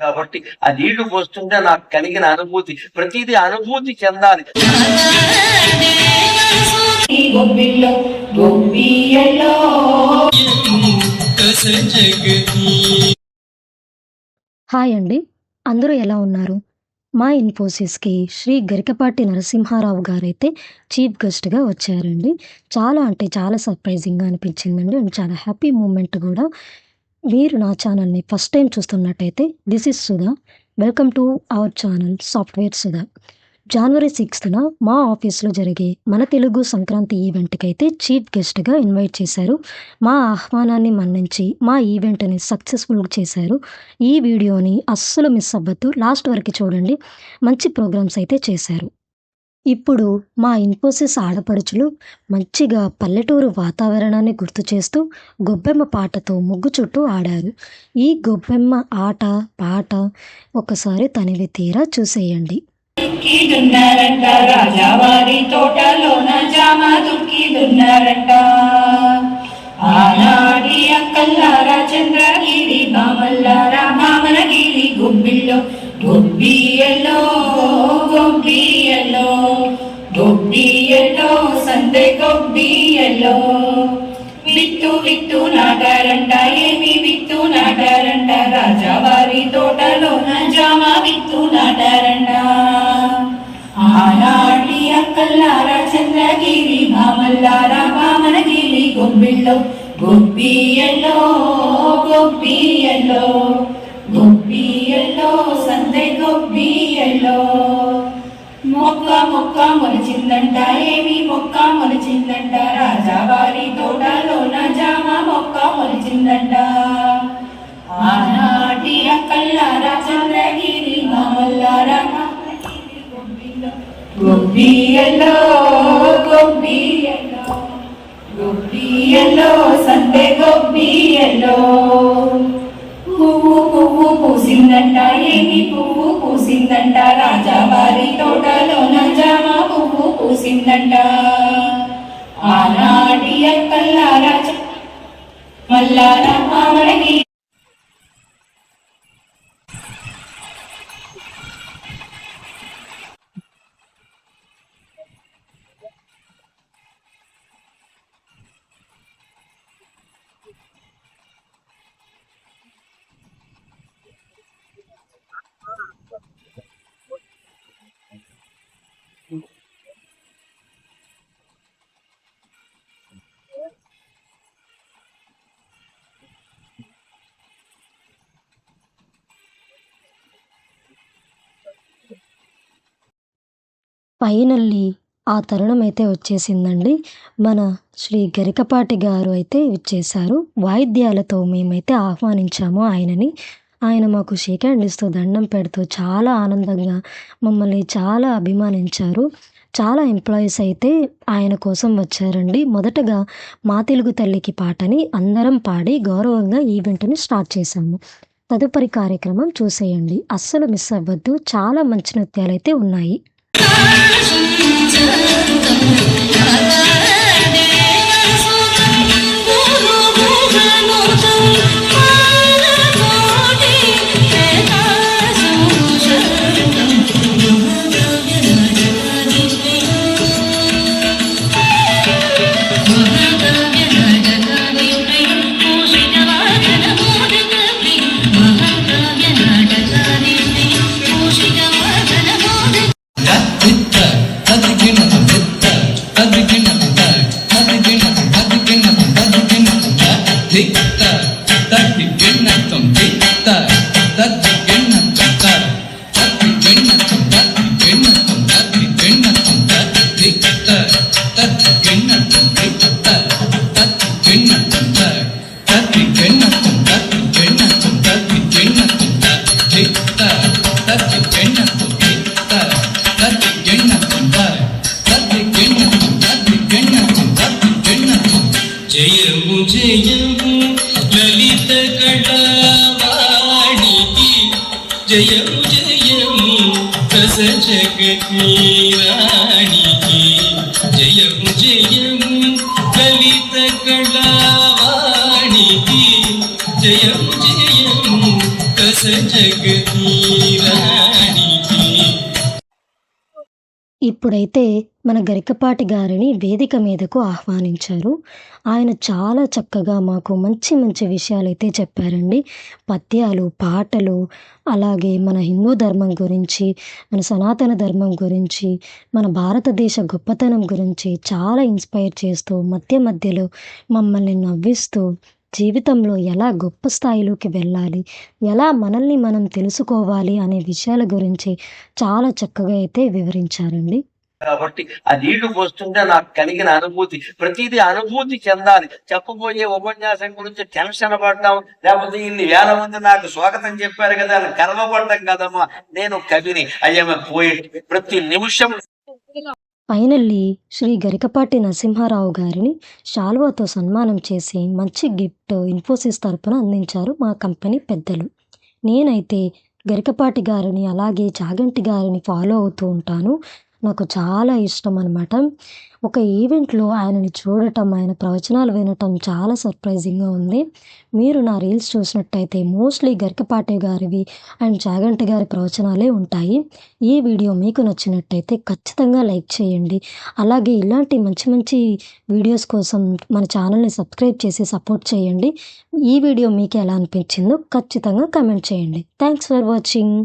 కాబట్టి ఆ నీళ్లు పోస్తుంటే నాకు కలిగిన అనుభూతి, ప్రతిదీ అనుభూతి చెందాలి. హాయ్ అండి, అందరూ ఎలా ఉన్నారు? మా ఇన్ఫోసిస్కి శ్రీ గరికపాటి నరసింహారావు గారైతే చీఫ్ గెస్ట్గా వచ్చారండి. చాలా అంటే చాలా సర్ప్రైజింగ్గా అనిపించిందండి అండ్ చాలా హ్యాపీ మూమెంట్ కూడా. మీరు నా ఛానల్ని ఫస్ట్ టైం చూస్తున్నట్టయితే this is Sudha, welcome to our channel software Sudha. జనవరి 6న మా ఆఫీస్లో జరిగే మన తెలుగు సంక్రాంతి ఈవెంట్కి అయితే చీఫ్ గెస్ట్గా ఇన్వైట్ చేశారు. మా ఆహ్వానాన్ని మన్నించి మా ఈవెంట్ని సక్సెస్ఫుల్గా చేశారు. ఈ వీడియోని అస్సలు మిస్ అవ్వద్దు, లాస్ట్ వరకు చూడండి. మంచి ప్రోగ్రామ్స్ అయితే చేశారు. ఇప్పుడు మా ఇన్ఫోసిస్ ఆడపడుచులు మంచిగా పల్లెటూరు వాతావరణాన్ని గుర్తు చేస్తూ గొబ్బెమ్మ పాటతో ముగ్గు చుట్టూ ఆడారు. ఈ గొబ్బెమ్మ ఆట పాట ఒకసారి తనివి తీరా చూసేయండి. దున్నారంట రాజావారి తోటలోన జామ దుక్కి దున్నారంట. ఆనాడి అక్కల్లారా చంద్రగిరి బామల్లారా భామనగిరి గుబ్బిల్లో గొబ్బియల్లో గొబ్బియల్లో గొబ్బియల్లో సంతే గొబ్బియల్లో విత్తు విత్తు నాటారంట. ఏమి విత్తు నాటారంట? రాజావారి తోటలోన జామ విత్తు నాటారంట. ఆనాటి అక్కల్లారా చంద్రగిరి భామల్లారా భామనగిరి గొబ్బిల్లో గొబ్బియల్లో గొబ్బియల్లో గొబ్బియల్లో సంతే గొబ్బియల్లో మొక్క మొక్క మొలిచిందంట. ఏమి మొక్క మొలిచిందంట? రాజావారి తోటలోన జామ మొక్క మొలిచిందంట. ఆనాటి అక్కల్లారా చంద్రగిరి భామల్లారా గొబ్బియల్లో గొబ్బియల్లో గొబ్బియల్లో సంతే గొబ్బియల్లో పువ్వు పువ్వు పూసిందంట. ఏమి పువ్వు పూసిందంట? రాజావారి తోటలోన జామ పువ్వు పూసిందంట. ఆనాటి అక్కల్లారా మల్లారా మామడికి ఫైనల్లీ ఆ తరుణం అయితే వచ్చేసిందండి. మన శ్రీ గరికపాటి గారు అయితే వచ్చేసారు. వాయిద్యాలతో మేమైతే ఆహ్వానించాము ఆయనని. ఆయన మాకు షేక్ హ్యాండ్ ఇస్తూ దండం పెడుతూ చాలా ఆనందంగా మమ్మల్ని చాలా అభిమానించారు. చాలా ఎంప్లాయీస్ అయితే ఆయన కోసం వచ్చారండి. మొదటగా మా తెలుగు తల్లికి పాటని అందరం పాడి గౌరవంగా ఈవెంట్ని స్టార్ట్ చేశాము. తదుపరి కార్యక్రమం చూసేయండి, అస్సలు మిస్ అవ్వద్దు. చాలా మంచి నృత్యాలైతే ఉన్నాయి. జయము జయము లలిత కళావాణికి, జయము జయము రస జగతి రాణికి, జయము జయము లలిత కళావాణికి, జయము జయము రస रस जगती रानी की ఇప్పుడైతే మన గరికపాటి గారిని వేదిక మీదకు ఆహ్వానించారు. ఆయన చాలా చక్కగా మాకు మంచి మంచి విషయాలైతే చెప్పారండి. పద్యాలు, పాటలు, అలాగే మన హిందూ ధర్మం గురించి, మన సనాతన ధర్మం గురించి, మన భారతదేశ గొప్పతనం గురించి చాలా ఇన్స్పైర్ చేస్తూ మధ్య మధ్యలో మమ్మల్ని నవ్విస్తూ జీవితంలో ఎలా గొప్ప స్థాయిలోకి వెళ్ళాలి, ఎలా మనల్ని మనం తెలుసుకోవాలి అనే విషయాల గురించి చాలా చక్కగా అయితే వివరించారండి. కాబట్టి ఆ నీళ్లు పోస్తుంటే నాకు కలిగిన అనుభూతి, ప్రతిదీ అనుభూతి చెందాలి. చెప్పబోయే ఉపన్యాసం గురించి టెన్షన్ పడ్డాం, లేకపోతే ఇన్ని వేల మంది నాకు స్వాగతం చెప్పారు కదా అని గర్వపడ్డం కదమ్మా. నేను కవిని, అయ్యమ్మ పోయిట్. ప్రతి నిమిషం ఫైనల్లీ శ్రీ గరికపాటి నరసింహారావు గారిని శాలువాతో సన్మానం చేసి మంచి గిఫ్ట్ ఇన్ఫోసిస్ తరపున అందించారు మా కంపెనీ పెద్దలు. నేనైతే గరికపాటి గారిని అలాగే చాగంటి గారిని ఫాలో అవుతూ ఉంటాను. నాకు చాలా ఇష్టం అనమాట. ఒక ఈవెంట్లో ఆయనని చూడటం, ఆయన ప్రవచనాలు వినటం చాలా సర్ప్రైజింగ్గా ఉంది. మీరు నా రీల్స్ చూసినట్టయితే మోస్ట్లీ గరికపాటి గారివి అండ్ చాగంటి గారి ప్రవచనాలే ఉంటాయి. ఈ వీడియో మీకు నచ్చినట్టయితే ఖచ్చితంగా లైక్ చేయండి. అలాగే ఇలాంటి మంచి మంచి వీడియోస్ కోసం మన ఛానల్ని సబ్స్క్రైబ్ చేసి సపోర్ట్ చేయండి. ఈ వీడియో మీకు ఎలా అనిపించిందో ఖచ్చితంగా కామెంట్ చేయండి. Thanks for watching.